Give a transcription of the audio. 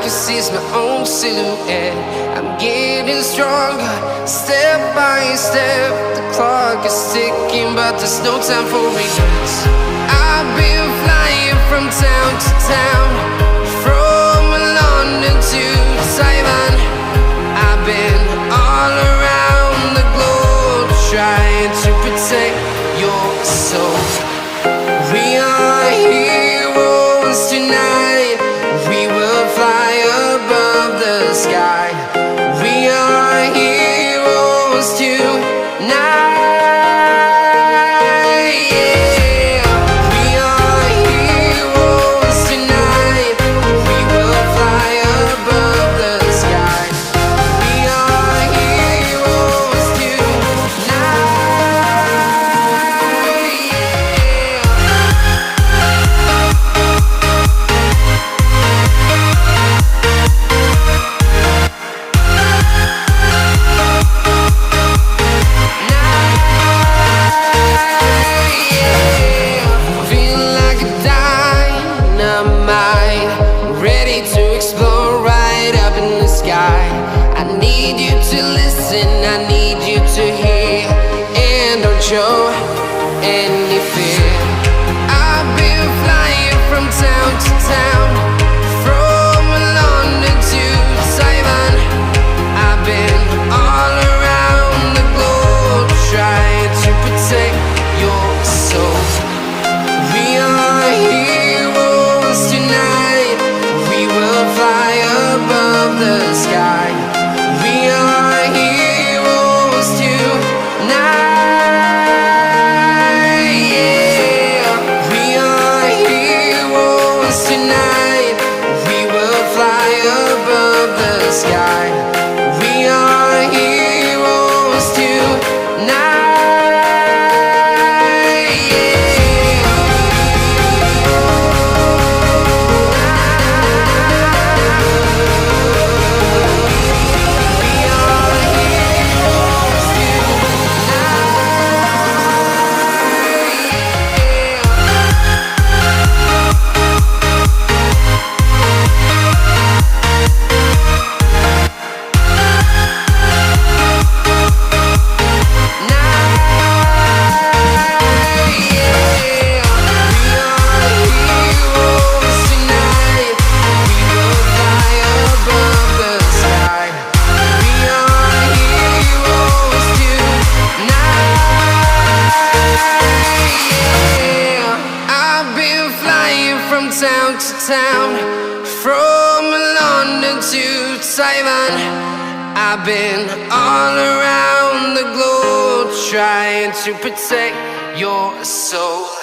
can see my own silhouette. I'm getting stronger, step by step. The clock is ticking, but there's no time for regrets. I've been flying from town to town, from London to Taiwan. I've been all around the globe, trying to protect your soul. We are heroes tonight. We will fly above the sky. We are heroes tonight. I need you to listen, I need you to hear, and don't show any fear. I've been flying from town to town, from London to Taiwan. I've been all around the globe, trying to protect your soul. We are heroes tonight. We will fly above the sky. We are heroes tonight. Yeah. We are heroes tonight. We will fly above the sky. We are heroes tonight. Town to town, from London to Taiwan. I've been all around the globe, trying to protect your soul.